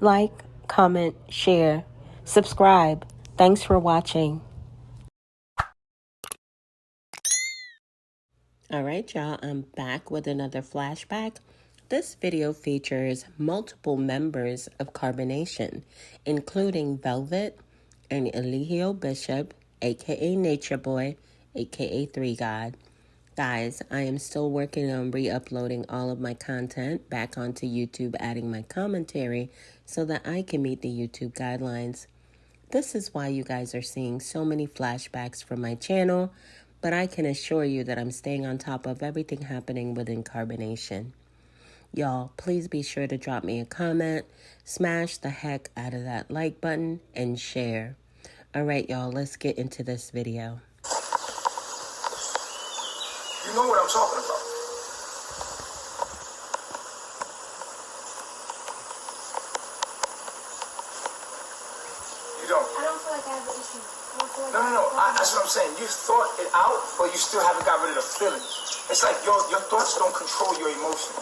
Like, comment, share, subscribe. Thanks for watching. All right, y'all, I'm back with another flashback. This video features multiple members of Carbonation, including Velvet and Eligio Bishop, aka Nature Boy, aka 3 God. Guys, I am still working on re-uploading all of my content back onto YouTube, adding my commentary so that I can meet the YouTube guidelines. This is why you guys are seeing so many flashbacks from my channel, but I can assure you that I'm staying on top of everything happening within Carbonation. Y'all, please be sure to drop me a comment, smash the heck out of that like button, and share. All right, y'all, let's get into this video. You know what I'm talking about. You don't. I don't feel like I have an issue. No. That's what I'm saying. You thought it out, but you still haven't got rid of the feeling. It's like your thoughts don't control your emotions.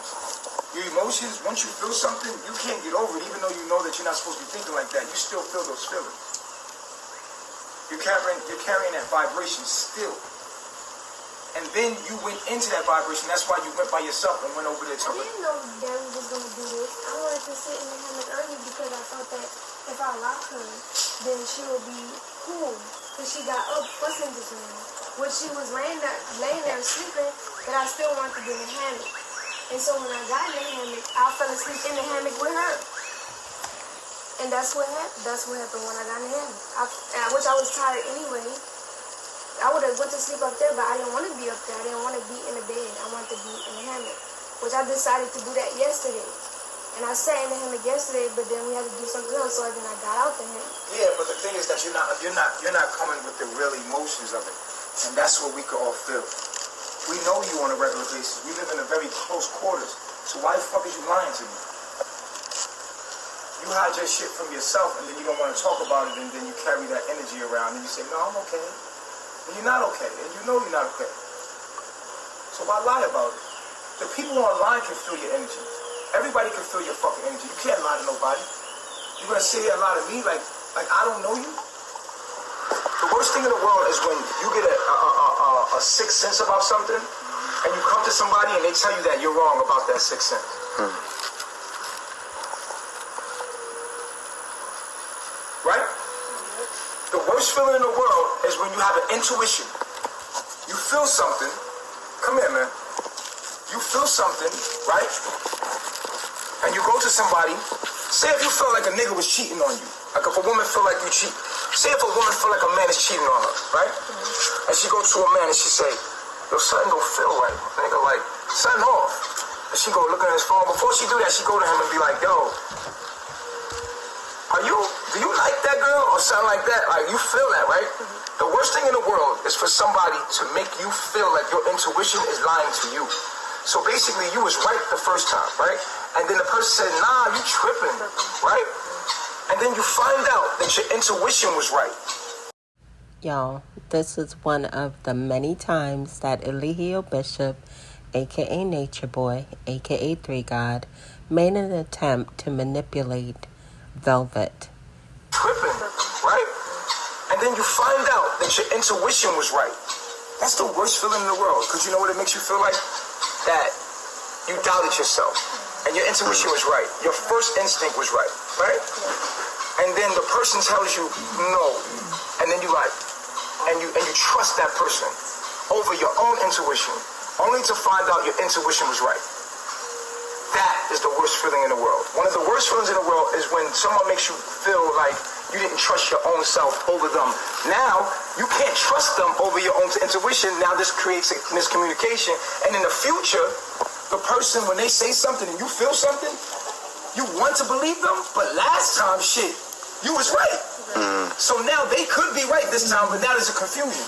Your emotions, once you feel something, you can't get over it, even though you know that you're not supposed to be thinking like that. You still feel those feelings. You're carrying that vibration still. And then you went into that vibration. That's why you went by yourself and went over there to I didn't know Daddy was going to do this. I wanted to sit in the hammock early because I thought that if I lock her, then she will be cool. Because she got up fussing this morning. When she was laying there sleeping, but I still wanted to be in the hammock. And so when I got in the hammock, I fell asleep in the hammock with her. And that's what happened. That's what happened when I got in the hammock. Which I was tired anyway. I would have went to sleep up there, but I didn't want to be up there. I didn't want to be in the bed. I wanted to be in the hammock, which I decided to do that yesterday. And I sat in the hammock yesterday, but then we had to do something else, so then I got out the hammock. Yeah, but the thing is that you're not coming with the real emotions of it, and that's what we could all feel. We know you on a regular basis. We live in a very close quarters, so why the fuck is you lying to me? You hide your shit from yourself, and then you don't want to talk about it, and then you carry that energy around, and you say, no, I'm okay. And you're not okay, and you know you're not okay. So why lie about it? The people online can feel your energy. Everybody can feel your fucking energy. You can't lie to nobody. You're gonna sit here and lie to me like I don't know you? The worst thing in the world is when you get a sixth sense about something, and you come to somebody and they tell you that you're wrong about that sixth sense. Right? The worst feeling in the world is when you have an intuition. You feel something. Come here, man. You feel something, right? And you go to somebody. Say if you feel like a nigga was cheating on you. Like if a woman feel like you cheat. Say if a woman feel like a man is cheating on her, right? And she go to a man and she say, yo, something don't feel right. Nigga, like, something off. And she go look at his phone. Before she do that, she go to him and be like, yo, do you like that girl or something like that? Like, you feel that, right? The worst thing in the world is for somebody to make you feel like your intuition is lying to you. So basically, you was right the first time, right? And then the person said, nah, you tripping, right? And then you find out that your intuition was right. Y'all, this is one of the many times that Eligio Bishop, aka Nature Boy, aka 3 God, made an attempt to manipulate Velvet. Tripping, right? And then you find out that your intuition was right. That's the worst feeling in the world, because you know what it makes you feel like? That you doubted yourself, and your intuition was right. Your first instinct was right, right? And then the person tells you no, and then you like, and you trust that person over your own intuition, only to find out your intuition was right. That is the worst feeling in the world. One of the worst feelings in the world is when someone makes you feel like you didn't trust your own self over them. Now, you can't trust them over your own intuition. Now this creates a miscommunication. And in the future, the person, when they say something and you feel something, you want to believe them, but last time, shit, you was right. So now they could be right this time, but now there's a confusion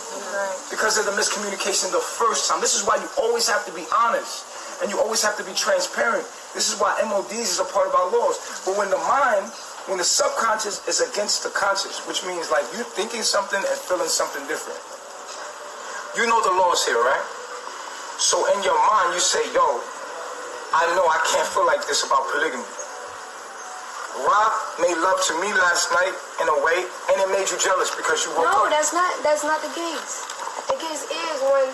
because of the miscommunication the first time. This is why you always have to be honest. And you always have to be transparent. This is why MODs is a part of our laws. But when the subconscious is against the conscious, which means like you thinking something and feeling something different. You know the laws here, right? So in your mind, you say, yo, I know I can't feel like this about polygamy. Ra made love to me last night in a way, and it made you jealous because you woke No, up. that's not the case. The case is when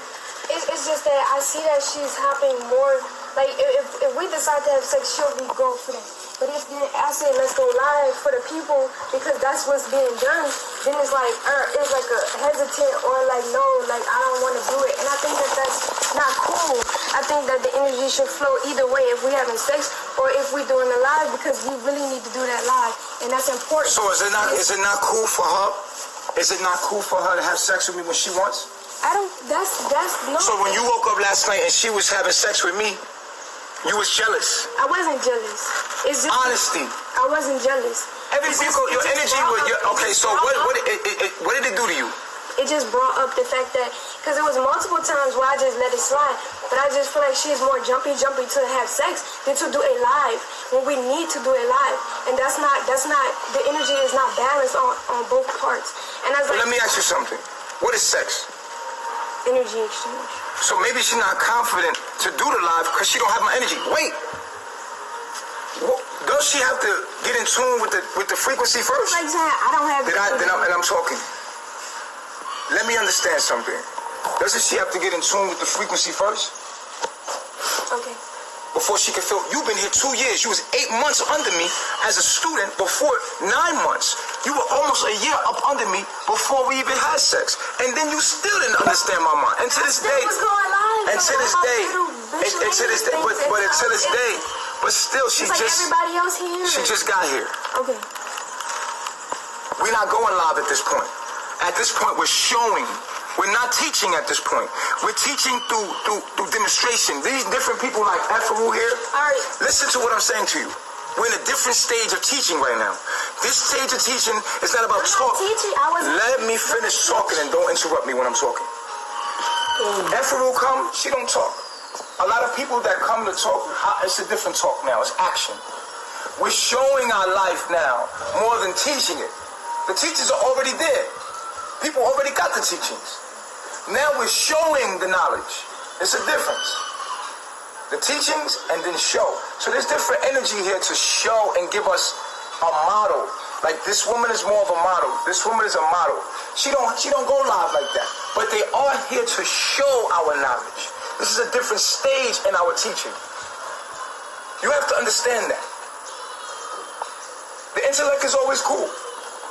it's just that I see that she's hopping more. Like if we decide to have sex, she'll be go for that. But if then I say let's go live for the people because that's what's being done, then it's like a hesitant or like no, like I don't want to do it. And I think that that's not cool. I think that the energy should flow either way if we having sex or if we doing it live because we really need to do that live, and that's important. So is it not cool for her? Is it not cool for her to have sex with me when she wants? I don't. That's no. So when you woke up last night and she was having sex with me, you was jealous. I wasn't jealous. It's just Honesty. I wasn't jealous. Your energy was okay. So what did it do to you? It just brought up the fact that because it was multiple times where I just let it slide, but I just feel like she's more jumpy to have sex than to do it live when we need to do it live, and that's not the energy is not balanced on both parts. And I was like, let me ask you something. What is sex? Energy exchange. So maybe she's not confident to do the live because she don't have my energy. Wait. Does she have to get in tune with the frequency first? Like I don't have. And I'm talking. Let me understand something. Doesn't she have to get in tune with the frequency first? Okay. Before she can feel, you've been here 2 years. You was 8 months under me as a student before 9 months. You were almost a year up under me before we even had sex. And then you still didn't understand my mind. And to this day, but until this day, but still she like just, everybody else here. she just got here. Okay. We're not going live at this point. At this point, we're showing. We're not teaching at this point. We're teaching through demonstration. These different people like Ephraim here, listen to what I'm saying to you. We're in a different stage of teaching right now. This stage of teaching is not about talking. Let me finish talking and don't interrupt me when I'm talking. Ephraim come, she don't talk. A lot of people that come to talk, it's a different talk now. It's action. We're showing our life now more than teaching it. The teachers are already there. People already got the teachings. Now we're showing the knowledge. It's a difference. The teachings and then show. So there's different energy here to show and give us a model. Like this woman is more of a model. This woman is a model. She don't go live like that. But they are here to show our knowledge. This is a different stage in our teaching. You have to understand that. The intellect is always cool.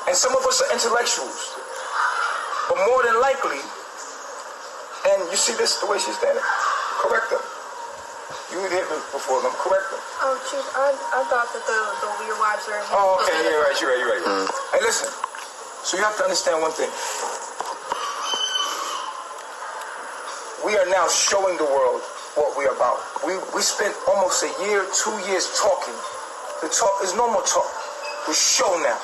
And some of us are intellectuals. But more than likely, and you see this, the way she's standing? Correct her. You hit me before them. Correct her. Oh, Chief, I thought that the weird wives are... Oh, okay, you're right. Hey, listen. So you have to understand one thing. We are now showing the world what we're about. We spent almost a year, 2 years talking. The talk is no more talk. We show now.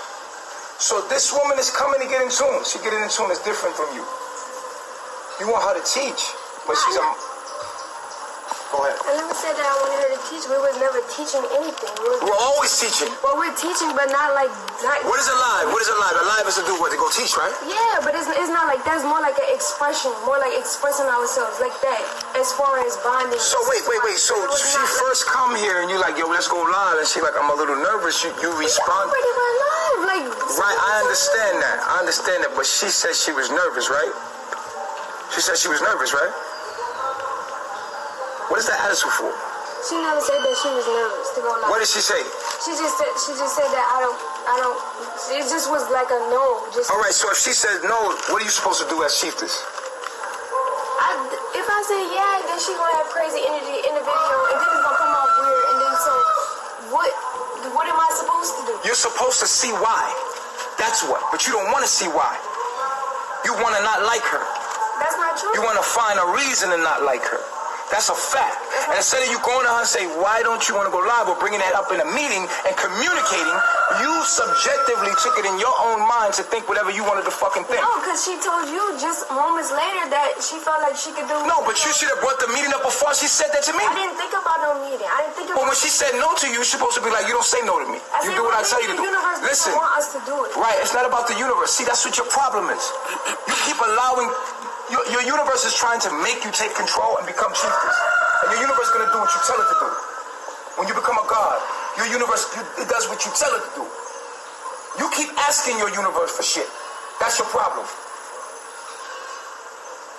So this woman is coming to get in tune. She getting in tune is different from you. You want her to teach, but she's a... Go ahead. I never said that I wanted her to teach. We was never teaching anything. We're always teaching. Well, we're teaching, but not like... What is a live? What is a live? A live is to do what? To go teach, right? Yeah, but it's not like... That's more like an expression. More like expressing ourselves like that. As far as bonding. So wait. So she first come here and you like, yo, let's go live. And she like, I'm a little nervous. You respond. Already went live. Like... Right, I understand that. But she said she was nervous, right? She said she was nervous, right? What is that attitude for? She never said that she was nervous to go live. What did she say? She just said that I don't. It just was like a no. All right. So if she says no, what are you supposed to do as chiefess? If I say yeah, then she gonna have crazy energy in the video, and then it's gonna come off weird. And then so, what am I supposed to do? You're supposed to see why. That's what. But you don't want to see why. You want to not like her. That's not true. You want to find a reason to not like her. That's a fact. And instead of you going to her and say, why don't you want to go live, or bringing that up in a meeting and communicating, you subjectively took it in your own mind to think whatever you wanted to fucking think. No, because she told you just moments later that she felt like she could do... No, but you should have brought the meeting up before she said that to me. I didn't think about no meeting. I didn't think about... But when she said no to you, you're supposed to be like, you don't say no to me. You do what I tell you to do. Listen. Want us to do it. Right, it's not about the universe. See, that's what your problem is. You keep allowing... Your universe is trying to make you take control and become chiefess. And your universe is going to do what you tell it to do. When you become a god, Your universe, it does what you tell it to do. You keep asking your universe for shit. That's your problem.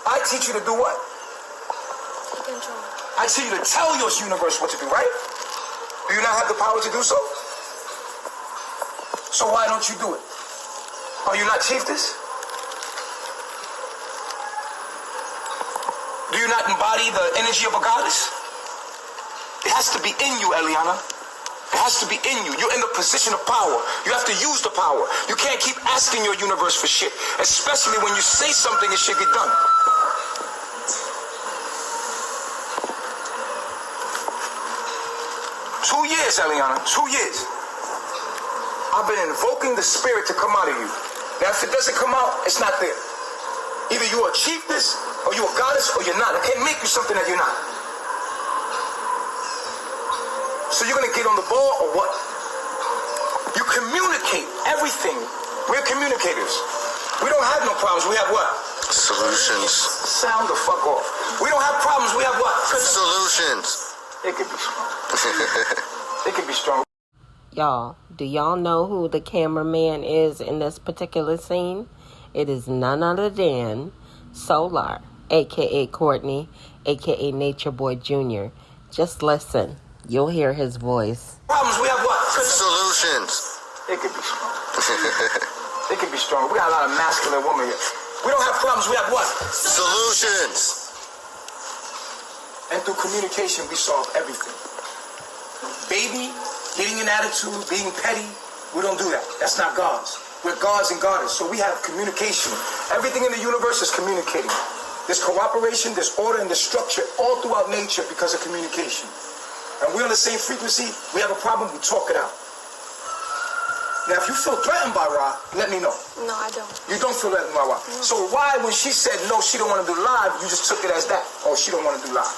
I teach you to do what? Control. I teach you to tell your universe what to do, right? Do you not have the power to do so? So why don't you do it? Are you not chiefess? Do you not embody the energy of a goddess? It has to be in you, Eliana. It has to be in you. You're in the position of power. You have to use the power. You can't keep asking your universe for shit, especially when you say something and shit get done. 2 years, Eliana, 2 years. I've been invoking the spirit to come out of you. Now, if it doesn't come out, it's not there. Either you're a chiefess, or you're a goddess, or you're not. I can't make you something that you're not. So you're gonna get on the ball, or what? You communicate everything. We're communicators. We don't have no problems. We have what? Solutions. Sound the fuck off. We don't have problems. We have what? Solutions. It could be strong. It could be strong. Y'all, do y'all know who the cameraman is in this particular scene? It is none other than Solar, a.k.a. Courtney, a.k.a. Nature Boy Jr. Just listen. You'll hear his voice. Problems, we have what? Solutions. It could be strong. It could be strong. We got a lot of masculine women here. We don't have problems, we have what? Solutions. And through communication, we solve everything. Baby, getting an attitude, being petty, we don't do that. That's not gods. We're gods and goddess, so we have communication. Everything in the universe is communicating. There's cooperation, there's order, and there's structure all throughout nature because of communication. And we're on the same frequency. We have a problem, we talk it out. Now, if you feel threatened by Ra, let me know. No, I don't. You don't feel threatened by Ra. No. So why, when she said no, she don't want to do live, you just took it as that? Oh, she don't want to do live.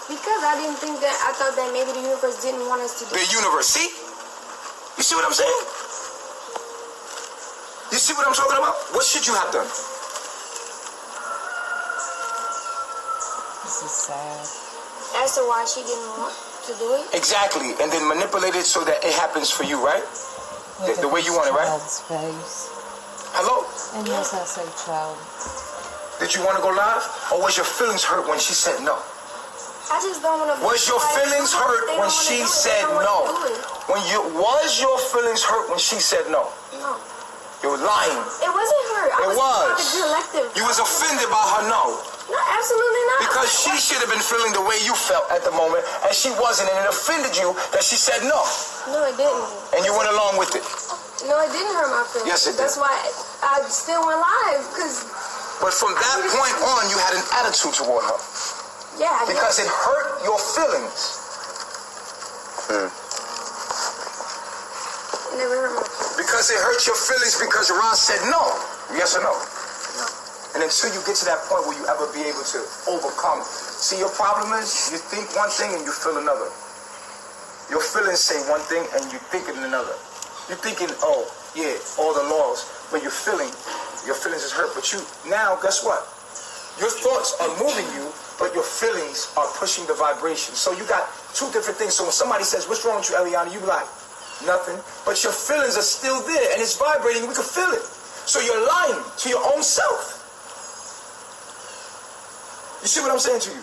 Because I didn't think that, I thought that maybe the universe didn't want us to do The universe, see? You see what I'm saying? You see what I'm talking about? What should you have done? This is sad. As to why she didn't want to do it. Exactly, and then manipulate it so that it happens for you, right? The way you want it, right? Child's face. Hello? And yes, I say child. Did you want to go live? Or was your feelings hurt when she said no? I just don't want to. Was your feelings hurt when she said no? Was your feelings hurt when she said no? No. You're lying. It wasn't her. It was. Collective. You was offended by her no. No, absolutely not. Because she should have been feeling the way you felt at the moment, and she wasn't, and it offended you that she said no. No, it didn't. And you went along with it. No, it didn't hurt my feelings. Yes, it did. That's why I still went live, because... But from that point on, you had an attitude toward her. Yeah, I Because did. it hurt your feelings. It never hurt my feelings. Because it hurt your feelings because Ra said no. Yes or no? No. And until you get to that point where you ever be able to overcome. See, your problem is you think one thing and you feel another. Your feelings say one thing and you think it another. You're thinking, oh, yeah, all the laws. But your feelings is hurt. But you, now, guess what? Your thoughts are moving you, but your feelings are pushing the vibration. So you got two different things. So when somebody says, what's wrong with you, Eliana? You be like, nothing. But your feelings are still there and it's vibrating. We can feel it. So you're lying to your own self. You see what I'm saying to you?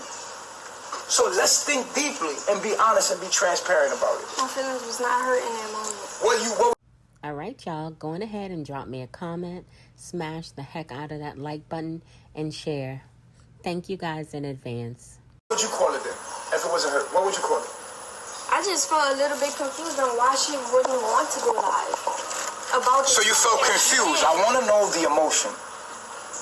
So let's think deeply and be honest and be transparent about it. My feelings was not hurt in that moment. All right, y'all, go on ahead and drop me a comment, smash the heck out of that like button, and share. Thank you guys in advance. What would you call it then? If it wasn't her, what would you call it? I just felt a little bit confused on why she wouldn't want to go live. So you felt confused. I want to know the emotion.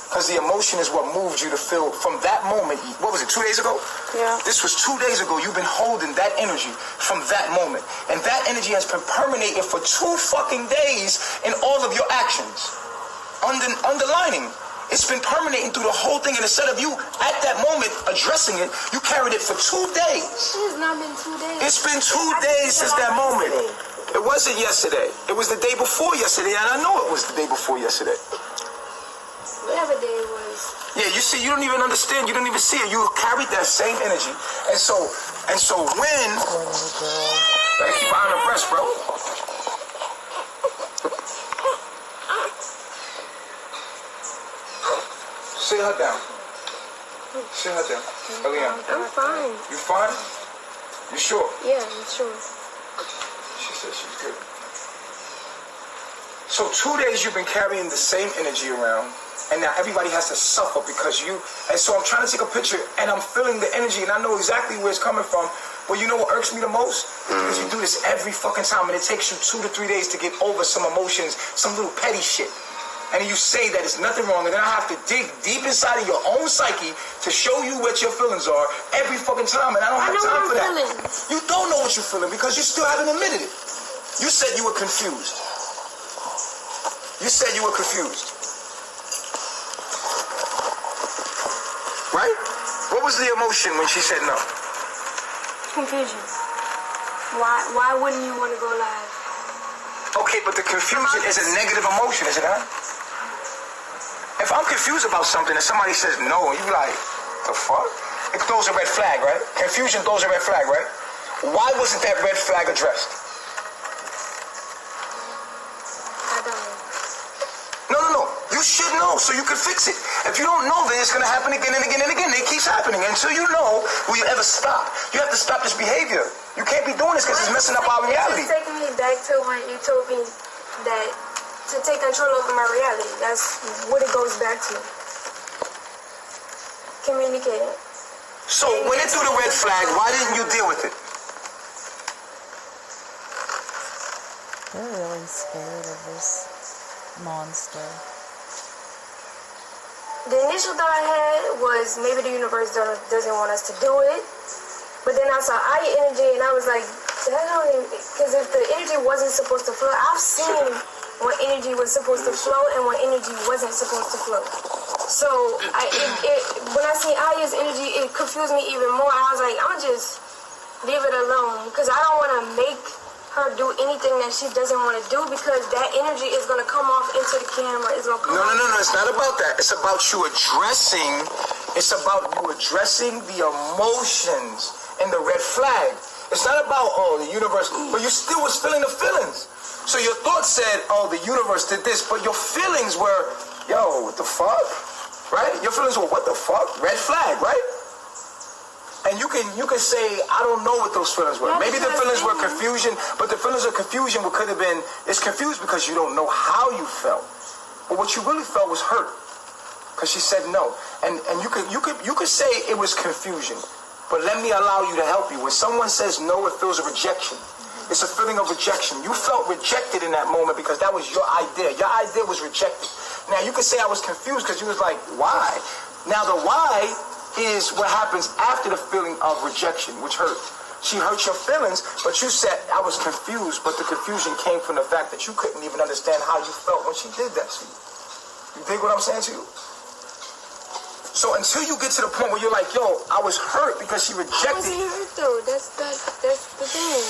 Because the emotion is what moved you to feel from that moment. What was it, 2 days ago? Yeah. This was 2 days ago. You've been holding that energy from that moment. And that energy has been permeating for 2 fucking days in all of your actions. Underlining. It's been permeating through the whole thing. And instead of you, at that moment, addressing it, you carried it for 2 days. It has not been 2 days. It's been 2 days since that moment. It wasn't yesterday. It was the day before yesterday. And I know it was the day before yesterday. Whatever day it was. Yeah, you see, you don't even understand. You don't even see it. You carried that same energy. And so when... Poor little girl. Better keep her on the breast, bro. Sit her down. Sit her down. Eliana. I'm fine. You fine? You sure? Yeah, I'm sure. She said she's good. So 2 days you've been carrying the same energy around, and now everybody has to suffer because you. And so I'm trying to take a picture, and I'm feeling the energy, and I know exactly where it's coming from. But you know what irks me the most? Because you do this every fucking time, and it takes you 2 to 3 days to get over some emotions, some little petty shit. And then you say that it's nothing wrong, and then I have to dig deep inside of your own psyche to show you what your feelings are every fucking time, and I don't have time for that. You don't know what you're feeling because you still haven't admitted it. You said you were confused. You said you were confused. Right? What was the emotion when she said no? Confusion. Why wouldn't you want to go live? Okay, but the confusion is a negative emotion, is it not? If I'm confused about something and somebody says no, you like, the fuck? It throws a red flag, right? Confusion throws a red flag, right? Why wasn't that red flag addressed? I don't know. No. You should know so you can fix it. If you don't know, then it's going to happen again and again and again. It keeps happening. Until you know, will you ever stop? You have to stop this behavior. You can't be doing this because it's messing up our reality. It's taking me back to when you told me that to take control over my reality. That's what it goes back to. Communicating. So when it threw the red flag, why didn't you deal with it? They're really scared of this monster. The initial thought I had was maybe the universe doesn't want us to do it. But then I saw Aya energy and I was like, because if the energy wasn't supposed to flow, I've seen when energy was supposed to flow and when energy wasn't supposed to flow. So when I see Aya's energy, it confused me even more. I was like, I'm gonna just leave it alone because I don't want to make her do anything that she doesn't want to do because that energy is going to come off into the camera. It's going to come No. It's not about that. It's about you addressing. It's about you addressing the emotions and the red flag. It's not about, the universe, but you still was feeling the feelings. So your thoughts said, the universe did this, but your feelings were, what the fuck? Right? Your feelings were, what the fuck? Red flag, right? And you can say, I don't know what those feelings were. Maybe the feelings were confusion, but the feelings of confusion could have been, it's confused because you don't know how you felt. But what you really felt was hurt. Because she said no. And you could say it was confusion. But let me allow you to help you. When someone says no, it feels a rejection. It's a feeling of rejection. You felt rejected in that moment because that was your idea. Your idea was rejected. Now, you could say I was confused because you was like, why? Now, the why is what happens after the feeling of rejection, which hurt. She hurt your feelings, but you said I was confused, but the confusion came from the fact that you couldn't even understand how you felt when she did that to you. You dig what I'm saying to you? So until you get to the point where you're like, I was hurt because she rejected. I wasn't hurt though. That's the thing.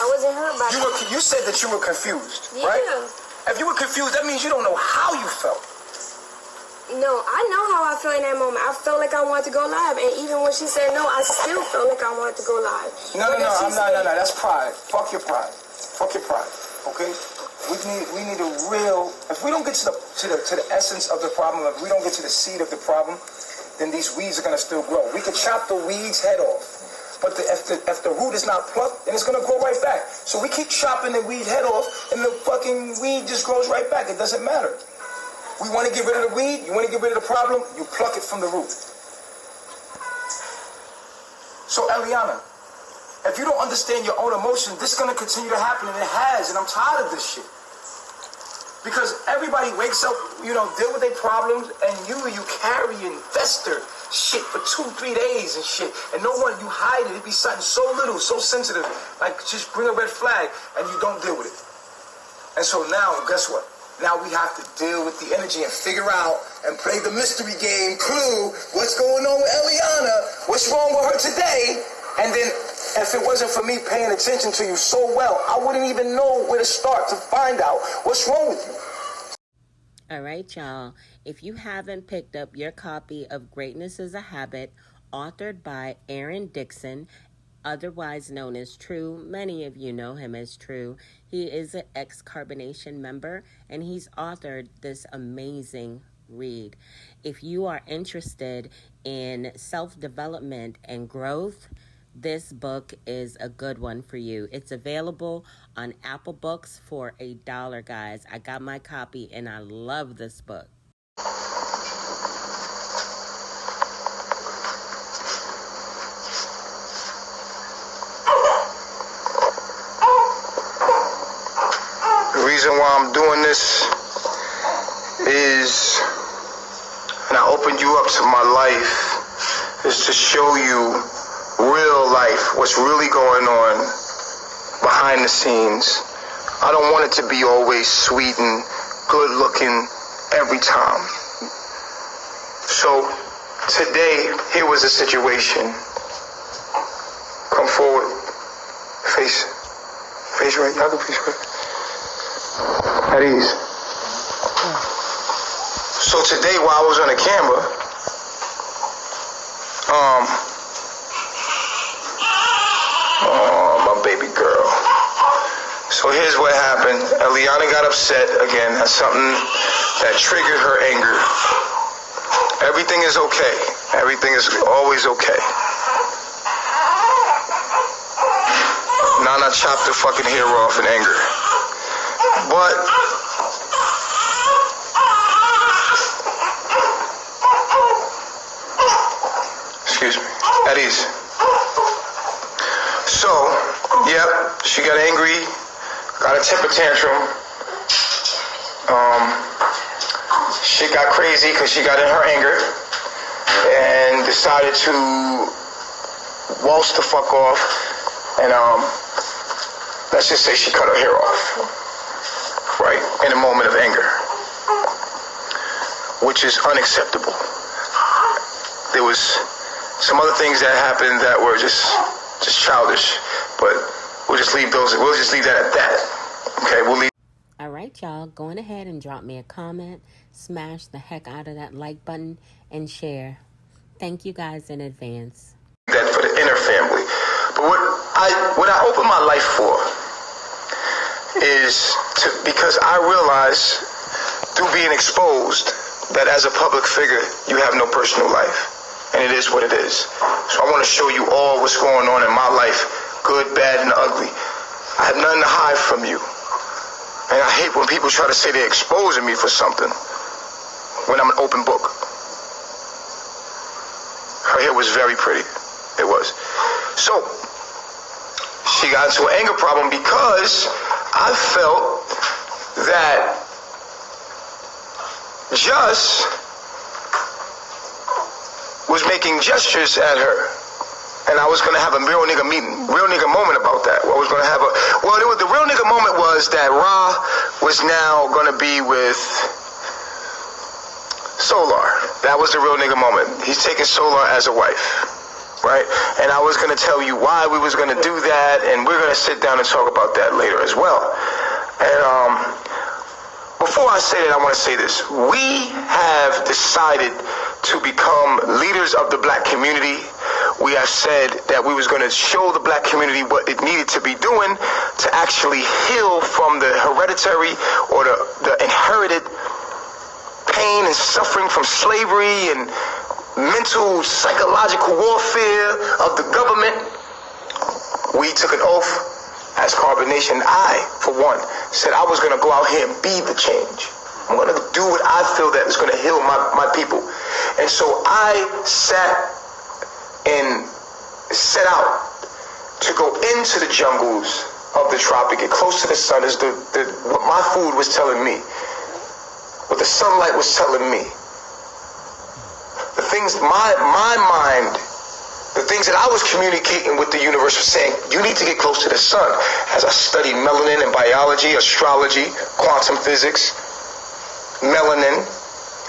I wasn't hurt by You said that you were confused, yeah. right? If you were confused, that means you don't know how you felt. No, I know how I felt in that moment. I felt like I wanted to go live, and even when she said no, I still felt like I wanted to go live. No. That's pride. Fuck your pride. Okay? We need a real. If we don't get to the essence of the problem, if we don't get to the seed of the problem, then these weeds are gonna still grow. We could chop the weeds head off, but if the root is not plucked, then it's gonna grow right back. So we keep chopping the weed head off, and the fucking weed just grows right back. It doesn't matter. We want to get rid of the weed. You want to get rid of the problem. You pluck it from the root. So Eliana, if you don't understand your own emotions, this is gonna continue to happen, and it has. And I'm tired of this shit. Because everybody wakes up, deal with their problems, and you carry and fester shit for 2-3 days and shit. And no one, you hide it. It be something so little, so sensitive. Like, just bring a red flag, and you don't deal with it. And so now, guess what? Now we have to deal with the energy and figure out and play the mystery game, clue, what's going on with Eliana, what's wrong with her today, and then if it wasn't for me paying attention to you so well, I wouldn't even know where to start to find out what's wrong with you. All right, y'all. If you haven't picked up your copy of Greatness is a Habit, authored by Aaron Dixon, otherwise known as True. Many of you know him as True. He is an ex-Carbonation member, and he's authored this amazing read. If you are interested in self-development and growth, this book is a good one for you. It's available on Apple Books for $1, guys. I got my copy, and I love this book. The reason why I'm doing this is, and I opened you up to my life, is to show you real life, what's really going on behind the scenes. I don't want it to be always sweet and good looking every time. So today, here was a situation. Come forward. Face right. Y'all can face right. At ease. So today, while I was on the camera, my baby girl. So here's what happened. Eliana got upset again. That's something that triggered her anger. Everything is okay. Everything is always okay. Nana chopped her fucking hair off in anger. But excuse me. At ease. So, yep, she got angry, got a temper tantrum. Shit got crazy because she got in her anger and decided to waltz the fuck off. And let's just say she cut her hair off, right, in a moment of anger, which is unacceptable. There was some other things that happened that were just childish, but we'll just leave that at that. Okay, we'll leave. All right, y'all, go on ahead and drop me a comment, smash the heck out of that like button, and share. Thank you guys in advance. That for the inner family. But what I open my life for is because I realize through being exposed that as a public figure, you have no personal life. And it is what it is. So I want to show you all what's going on in my life, good, bad, and ugly. I have nothing to hide from you. And I hate when people try to say they're exposing me for something when I'm an open book. Her hair was very pretty. It was. So she got into an anger problem because I felt that Just was making gestures at her, and I was gonna have a real nigga meeting, real nigga moment about that. I was gonna have the real nigga moment was that Ra was now gonna be with Solar. That was the real nigga moment. He's taking Solar as a wife, right? And I was gonna tell you why we was gonna do that, and we're gonna sit down and talk about that later as well. And before I say that, I want to say this. We have decided to become leaders of the black community. We have said that we was going to show the black community what it needed to be doing to actually heal from the hereditary or the inherited pain and suffering from slavery and mental, psychological warfare of the government. We took an oath as Carbonation. I, for one, said I was going to go out here and be the change. I'm going to do what I feel that is going to heal my people. And so I set out to go into the jungles of the tropic, get close to the sun, is what my food was telling me, what the sunlight was telling me. The things, my mind, the things that I was communicating with the universe was saying, you need to get close to the sun. As I studied melanin and biology, astrology, quantum physics, melanin,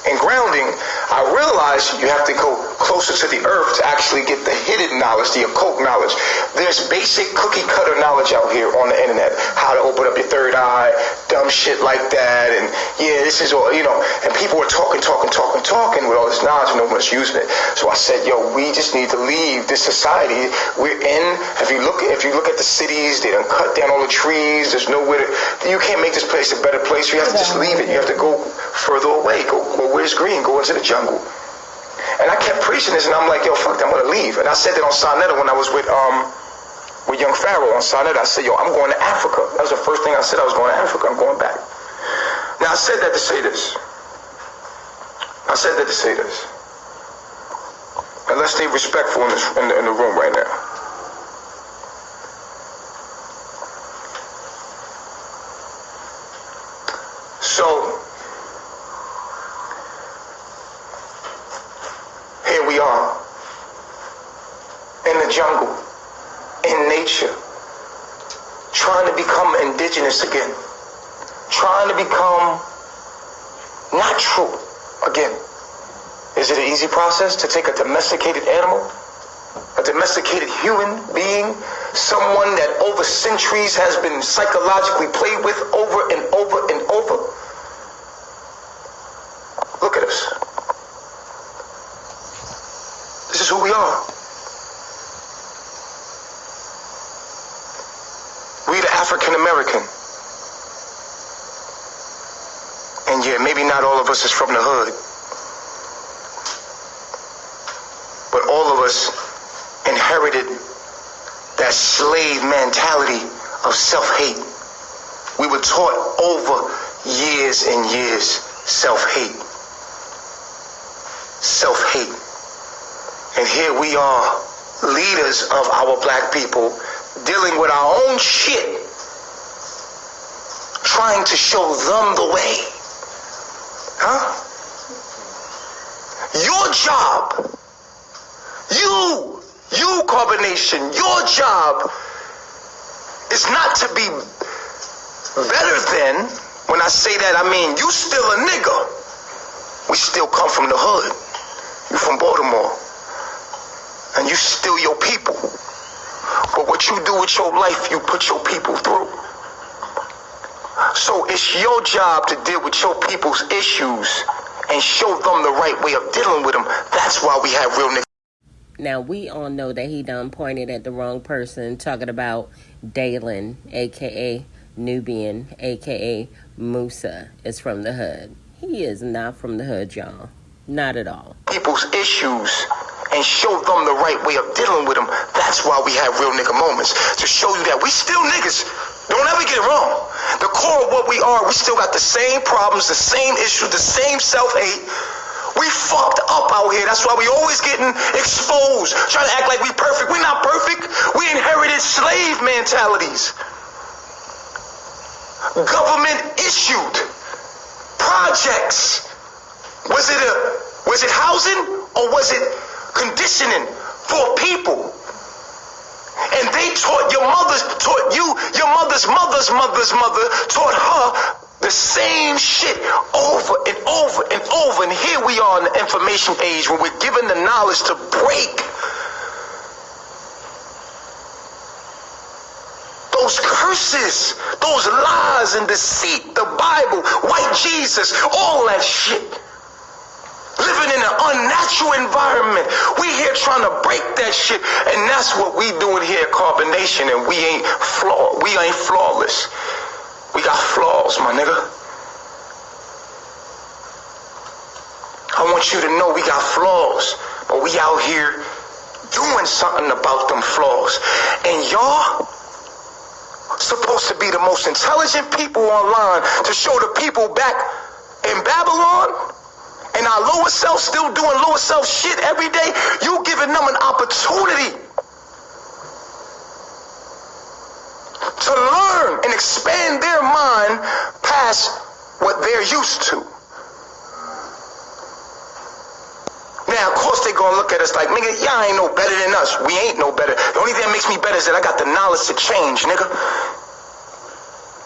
and grounding, I realized you have to go closer to the earth to actually get the hidden knowledge, the occult knowledge. There's basic cookie cutter knowledge out here on the internet. How to open up your third eye, dumb shit like that. And yeah, this is all, and people were talking with all this knowledge and no one's using it. So I said, yo, we just need to leave this society we're in. If you look at the cities, they done cut down all the trees. There's nowhere you can't make this place a better place. You have to just leave it. You have to go further away. Go where it's green. Go into the jungle. And I kept preaching this, and I'm like, yo, fuck that, I'm gonna leave. And I said that on Sonetta when I was with Young Pharaoh on Sonetta. I said, yo, I'm going to Africa. That was the first thing I said. I was going to Africa. I'm going back. Now I said that to say this. And let's stay respectful in the room right now. So, here we are, in the jungle, in nature, trying to become indigenous again, trying to become natural again. Is it an easy process to take a domesticated animal, a domesticated human being, someone that over centuries has been psychologically played with over and over and over? Look at us. This is who we are. We the African American. And yeah, maybe not all of us is from the hood. But all of us inherited that slave mentality of self-hate. We were taught over years and years self-hate. Self-hate. And here we are, leaders of our black people, dealing with our own shit, trying to show them the way. Huh? Your job, you Carbonation, your job is not to be better than. When I say that, I mean you still a nigga. We still come from the hood. You from Baltimore. And you still your people. But what you do with your life, you put your people through. So it's your job to deal with your people's issues and show them the right way of dealing with them. That's why we have real niggas. Now, we all know that he done pointed at the wrong person, talking about Dalen, a.k.a. Nubian, a.k.a. Musa, is from the hood. He is not from the hood, y'all. Not at all. People's issues and show them the right way of dealing with them. That's why we have real nigga moments. To show you that we still niggas. Don't ever get it wrong. The core of what we are, we still got the same problems, the same issues, the same self-hate. We fucked up out here. That's why we always getting exposed. Trying to act like we perfect. We're not perfect. We inherited slave mentalities. Government issued projects. Was it housing or was it conditioning for people? And they taught your mother's mother taught her the same shit over and over and over. And here we are in the information age where we're given the knowledge to break those curses, those lies and deceit, the Bible, white Jesus, all that shit. Living in an unnatural environment. We here trying to break that shit. And that's what we doing here at Carbonation. And we ain't flawless. We got flaws, my nigga. I want you to know we got flaws. But we out here doing something about them flaws. And y'all supposed to be the most intelligent people online to show the people back in Babylon. And our lower self still doing lower self shit every day. You giving them an opportunity to learn and expand their mind past what they're used to. Now, of course, they gonna look at us like, nigga, y'all ain't no better than us. We ain't no better. The only thing that makes me better is that I got the knowledge to change, nigga.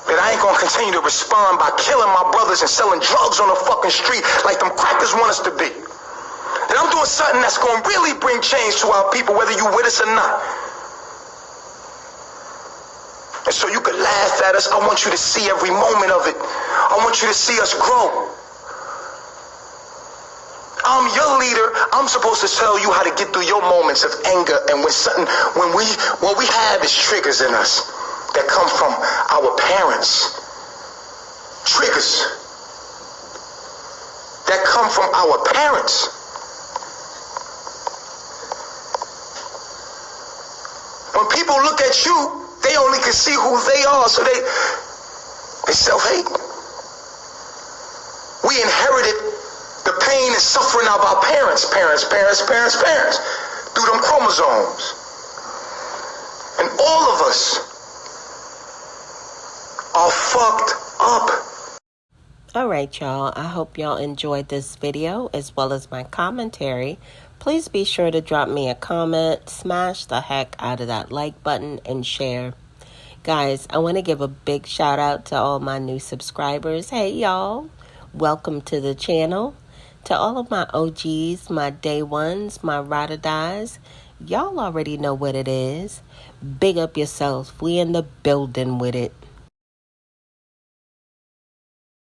That I ain't gonna continue to respond by killing my brothers and selling drugs on the fucking street like them crackers want us to be. that I'm doing something that's going to really bring change to our people, whether you with us or not. And so you could laugh at us. I want you to see every moment of it. I want you to see us grow. I'm your leader. I'm supposed to tell you how to get through your moments of anger, and what we have is triggers in us that come from our parents. Triggers that come from our parents. When people look at you, they only can see who they are, so they self-hate. We inherited the pain and suffering of our parents, through them chromosomes. And all of us are fucked up. All right, y'all. I hope y'all enjoyed this video as well as my commentary. Please be sure to drop me a comment, smash the heck out of that like button, and share. Guys, I want to give a big shout out to all my new subscribers. Hey, y'all. Welcome to the channel. To all of my OGs, my day ones, my ride or dies, y'all already know what it is. Big up yourself. We in the building with it.